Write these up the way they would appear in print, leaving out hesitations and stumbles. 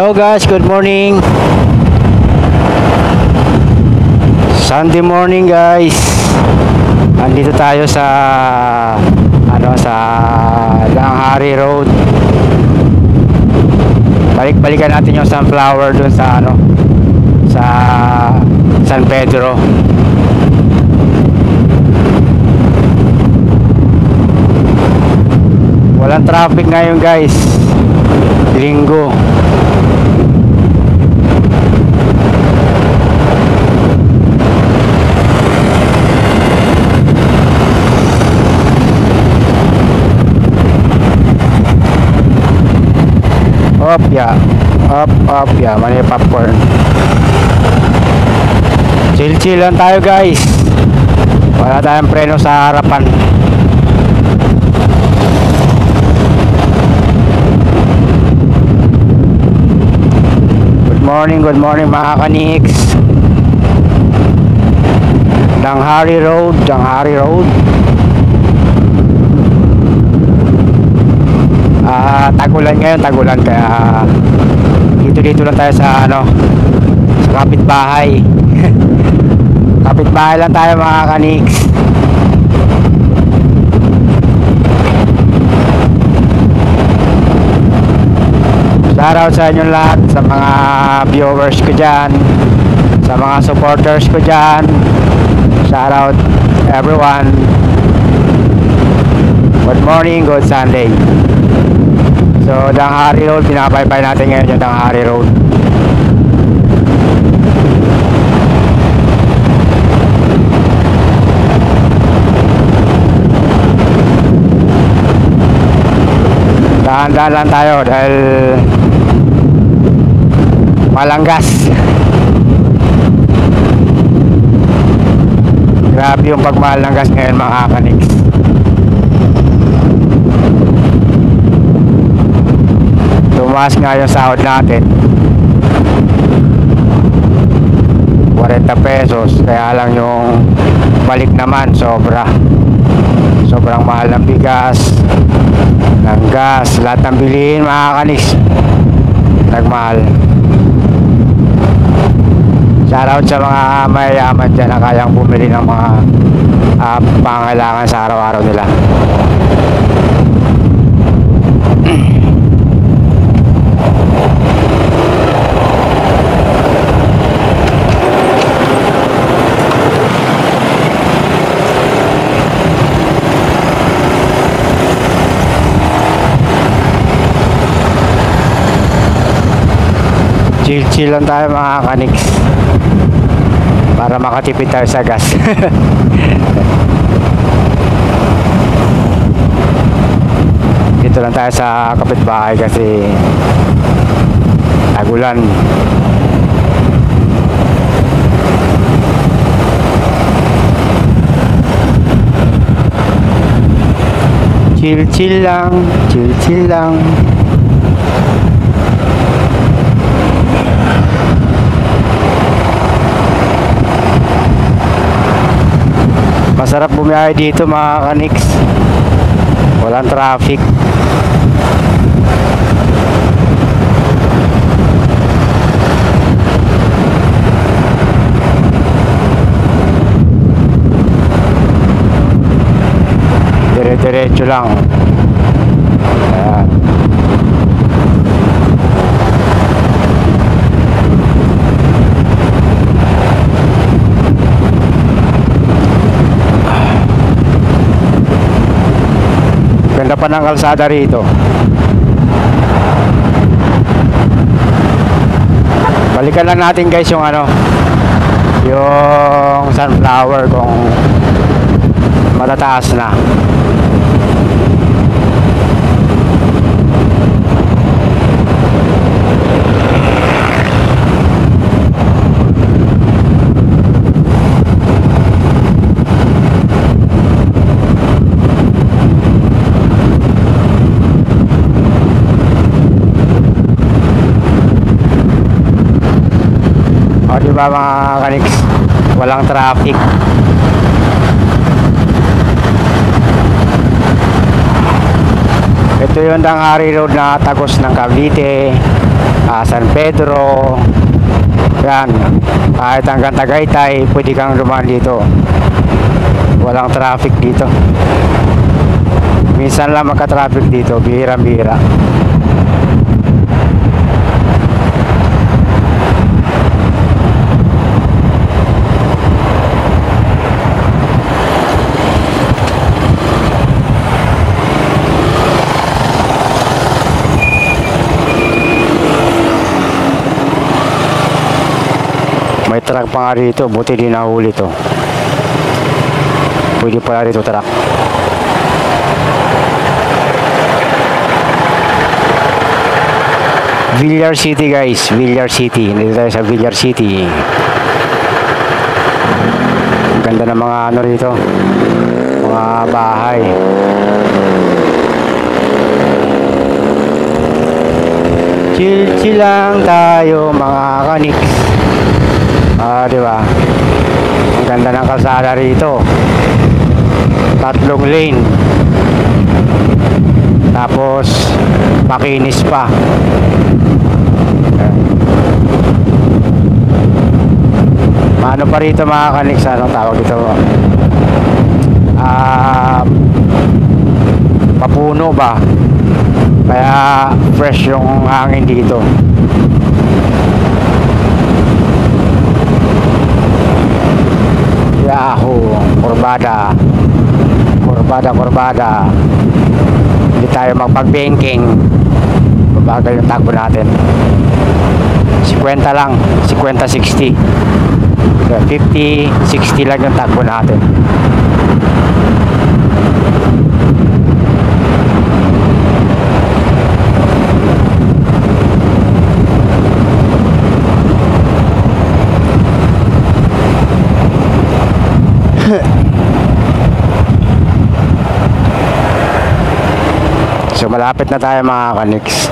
Hello guys, good morning. Sunday morning guys. Andito tayo sa sa Langhari Road. Balik-balikan natin yung sunflower dun sa sa San Pedro. Walang traffic ngayon guys. Linggo. Up ya, mani popcorn. Chill lang tayo guys. Wala tayong preno sa harapan. Good morning mga kaniks. Langhari Road. Tagulan ngayon, kaya dito lang tayo sa sa kapitbahay. Kapitbahay lang tayo mga kaniks. Shoutout sa inyo lahat, sa mga viewers ko dyan, sa mga supporters ko dyan. Shoutout everyone. Good morning, good Sunday. So, Langhari Road, pinapaybay natin ngayon yung Langhari Road. Dahan-dahan lang tayo dahil malanggas. Grabe yung pagmahal ng gas ngayon mga kaniks. Tumaas nga yung sahod natin 40 pesos, kaya lang yung balik naman sobrang mahal ng bigas, ng gas, lahat ng bilihin mga kaniks nagmahal. Shoutout sa mga mayayaman dyan na kayang bumili ng mga pangailangan sa araw-araw nila. Chill lang tayo mga kaniks para makatipid tayo sa gas. Dito lang tayo sa kapitbahay kasi tagulan. Chill lang. Masarap bumiyahe dito mga kaniks. Walang traffic. Dire-diretso lang. Ayan. Ganda pa ng kalsada rito. Balikan lang natin guys yung yung sunflower kung matataas na. Diba mga kaniks, walang traffic. Ito yung Langhari Road na tagos ng Cavite. San Pedro, yan, kahit hanggang Tagaytay pwede kang dumaan dito, walang traffic dito. Minsan lang magka-traffic dito, bihira-bihira. May truck pa nga rito, buti di nahuli to. Pwede pala rito truck. Villar City guys, Villar City. Dito tayo sa Villar City. Ang ganda ng mga ano rito, mga bahay. Chill lang tayo mga kaniks. Diba? Ang ganda ng kalsada rito. 3 lane. Tapos makinis pa. Ano pa rito mga kaniks? Anong tawag dito? Papuno ba? Kaya fresh yung hangin dito. Yahoo! Kurbada. Hindi tayo magpag-banking. Babagal yung takbo natin. 50 lang. 50-60. 50-60 lang yung takbo natin. So malapit na tayo mga kaniks.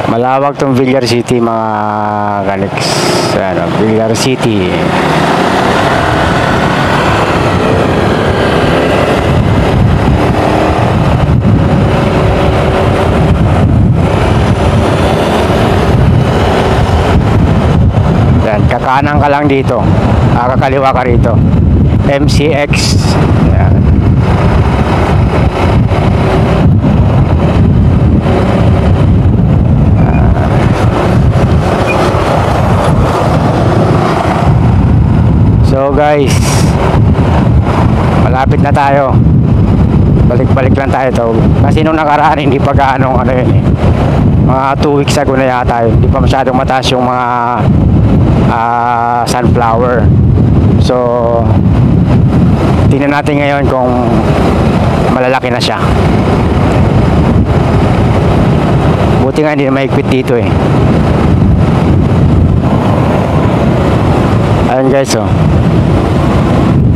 Malawak tong Villar City mga kaniks. Ano, Villar City. Kakanan ka lang dito, kakaliwa ka rito, MCX. Yan. So guys, malapit na tayo, balik-balik lang tayo to. Kasi nung nakaraan hindi pa gaano ano yun eh, mga 2 weeks ago na yata yun. Hindi pa masyadong mataas yung mga sunflower. So tingnan natin ngayon kung malalaki na siya. Buti nga hindi na mahigpit dito eh. Ayun guys,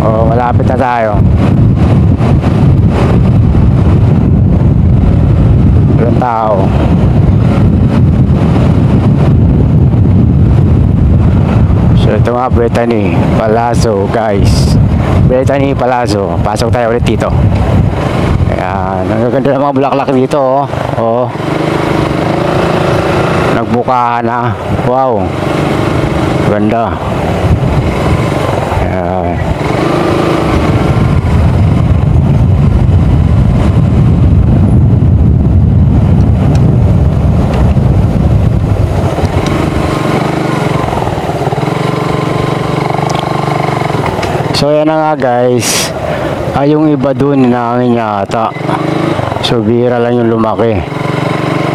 malapit na tayo. Walang tao. So ito nga, Bethany Palazzo guys. Bethany Palazzo. Pasok tayo ulit dito. Ayan, ang ganda ng mga bulaklak dito oh. Nagbuka na. Wow, ganda. Ayan. So yan na nga guys, yung iba dun inaangin yata. So bihira lang yung lumaki.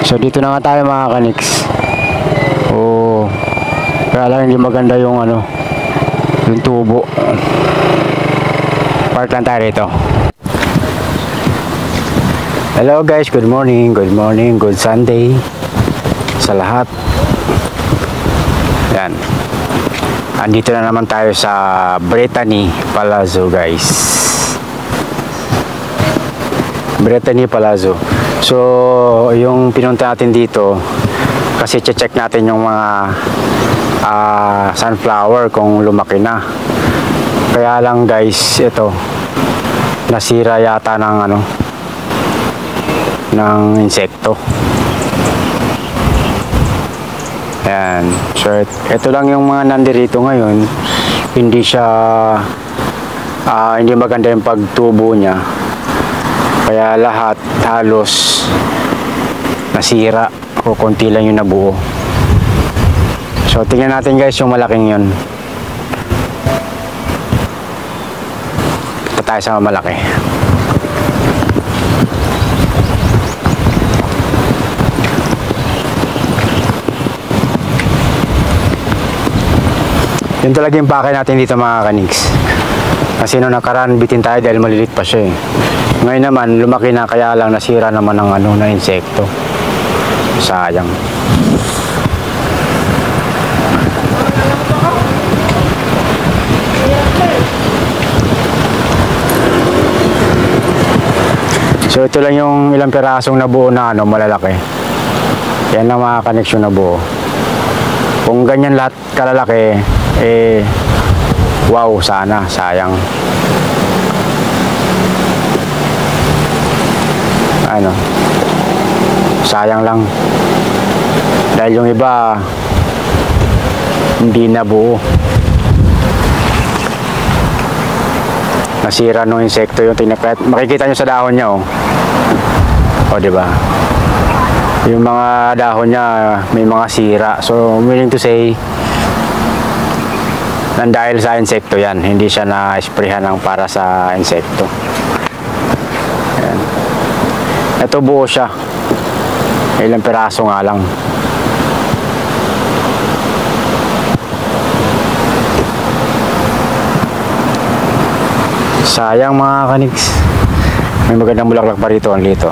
So dito na nga tayo mga kaniks. Kaya lang hindi maganda yung ano, yung tubo. Park lang tayo rito. Hello guys, good morning, good Sunday sa lahat. Yan. Andito na naman tayo sa Bethany Palazzo guys. Bethany Palazzo. So yung pinunta natin dito kasi check natin yung mga sunflower kung lumaki na. Kaya lang guys, ito nasira yata ng ano, ng insekto. Ayan. So ito lang yung mga nandirito ngayon. Hindi siya hindi maganda yung pagtubo niya, kaya lahat halos nasira o konti lang yung nabuo. So tingnan natin guys yung malaking yun. Ito tayo sa malaki. Yun talaga yung pake natin dito mga kaniks. Kasi nung nakaraan bitin tayo dahil malilit pa siya eh. Ngayon naman lumaki na, kaya lang nasira naman ng ano, na insekto. Sayang. So ito lang yung ilang pirasong nabuo na ano, malalaki. Yan lang mga koneksyon na buo. Kung ganyan lahat kalalaki, eh wow, sana, sayang. Ano, sayang lang. Dahil yung iba hindi nabuo. Nasira ng insekto yung tinapet. Makikita nyo sa dahon niya, oh. O, di ba? Yung mga dahon niya may mga sira. So, meaning to say, dahil sa insekto yan, hindi siya na-sprayhan ng para sa insekto. Ayan. Ito buo siya. Ilang piraso nga lang. Sayang mga kaniks. May magandang bulaklak pa rito, ang lito.